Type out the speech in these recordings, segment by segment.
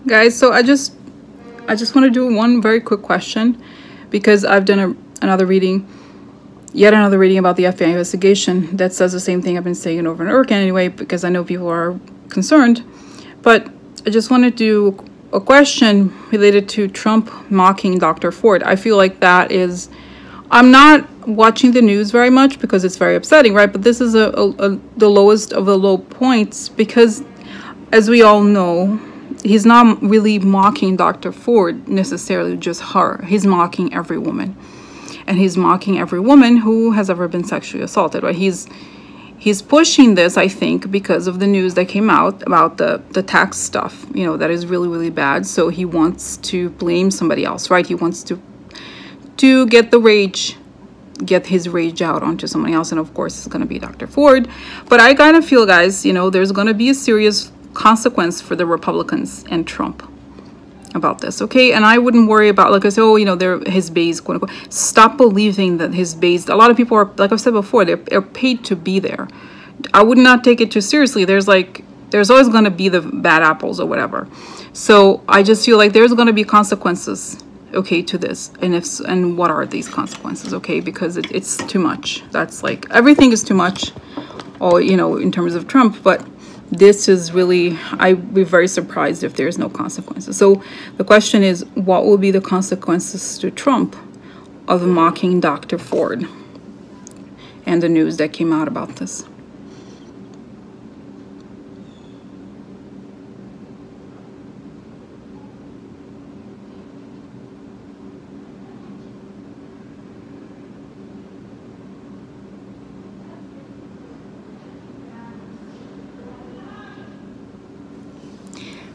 Guys, so I just want to do one very quick question, because I've done another reading, yet another reading about the FBI investigation that says the same thing I've been saying over and over again anyway, because I know people are concerned. But I just want to do a question related to Trump mocking Dr. Ford. I feel like that is, I'm not watching the news very much because it's very upsetting, right? But this is the lowest of the low points, because as we all know, he's not really mocking Dr. Ford necessarily, just her. He's mocking every woman. And he's mocking every woman who has ever been sexually assaulted, right? He's pushing this, I think, because of the news that came out about the tax stuff, you know, that is really, really bad. So he wants to blame somebody else, right? He wants to get his rage out onto somebody else. And of course, it's going to be Dr. Ford. But I kind of feel, guys, you know, there's going to be a serious consequence for the Republicans and Trump about this, okay? And I wouldn't worry about, like I said, oh, you know, they're his base, quote unquote. Stop believing that his base, a lot of people are, like I've said before, they're paid to be there. I would not take it too seriously. There's always going to be the bad apples or whatever. So I just feel like there's going to be consequences, okay, to this. And what are these consequences, okay? Because it's too much. That's like, everything is too much, or, you know, in terms of Trump. But this is really, I'd be very surprised if there's no consequences. So the question is, what will be the consequences to Trump of mocking Dr. Ford and the news that came out about this?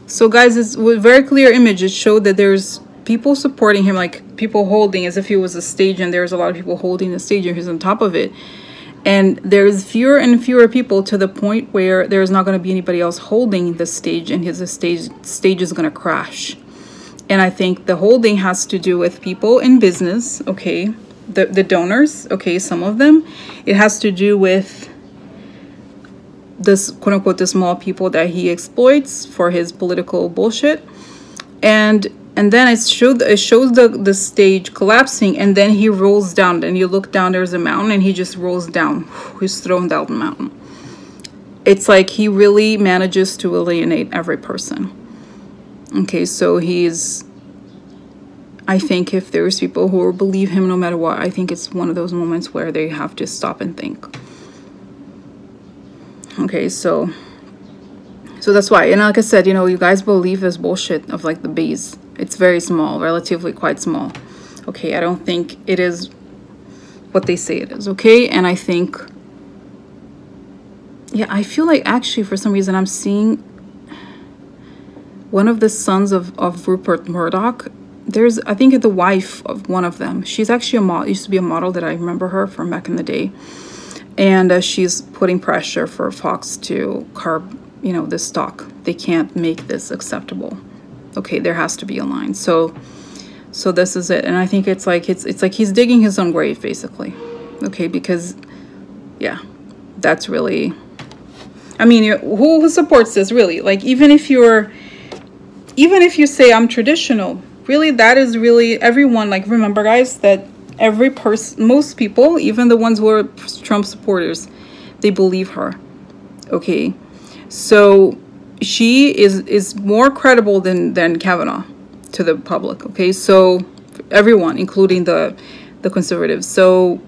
So guys, it's with very clear images showed that there's people supporting him, like people holding as if he was a stage, and there's a lot of people holding the stage and he's on top of it. And there's fewer and fewer people to the point where there's not going to be anybody else holding the stage, and his stage is going to crash. And I think the holding has to do with people in business, okay, the donors, okay, some of them. It has to do with this, quote unquote, the small people that he exploits for his political bullshit. And then it shows the stage collapsing, and then he rolls down, and you look down, there's a mountain, and he just rolls down. He's thrown down the mountain. It's like he really manages to alienate every person. Okay, so I think if there's people who will believe him no matter what, I think it's one of those moments where they have to stop and think. Okay, so that's why. And like I said, you know, you guys believe this bullshit of like the base. It's very small, relatively quite small. Okay, I don't think it is what they say it is, okay? And I think, yeah, I feel like actually for some reason I'm seeing one of the sons of Rupert Murdoch. There's, I think, the wife of one of them. She's actually a model, used to be a model that I remember her from back in the day. And she's putting pressure for Fox to curb, you know, this stock. They can't make this acceptable. Okay, there has to be a line. So this is it. And I think it's like he's digging his own grave, basically. Okay, because, yeah, that's really, I mean, who supports this, really? Like, even if you say I'm traditional, really, that is really everyone. Like, remember, guys, that every person, most people, even the ones who are Trump supporters, they believe her. Okay, so she is more credible than Kavanaugh to the public. Okay, so everyone, including the conservatives. So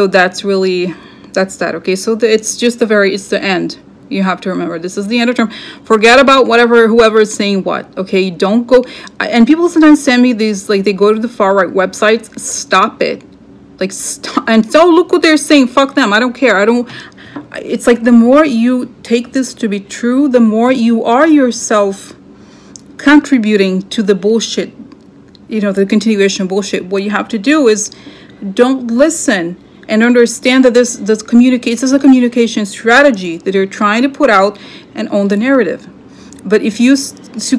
that's really, that's that. Okay, so it's just it's the end. You have to remember, this is the end of term. Forget about whoever is saying what, okay? Don't go, and people sometimes send me these, like, they go to the far right websites. Stop it. Like, stop. And so look what they're saying. Fuck them. I don't care. It's like the more you take this to be true, the more you are yourself contributing to the bullshit, you know, the continuation bullshit. What you have to do is don't listen. And understand that this is a communication strategy that they're trying to put out and own the narrative. But if you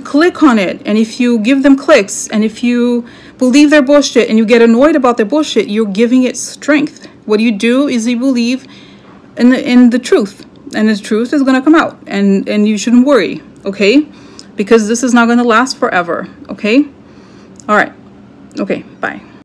click on it, and if you give them clicks, and if you believe their bullshit and you get annoyed about their bullshit, you're giving it strength. What you do is you believe in the truth, and the truth is going to come out, and you shouldn't worry, okay? because this is not going to last forever. Okay. All right. Okay. Bye.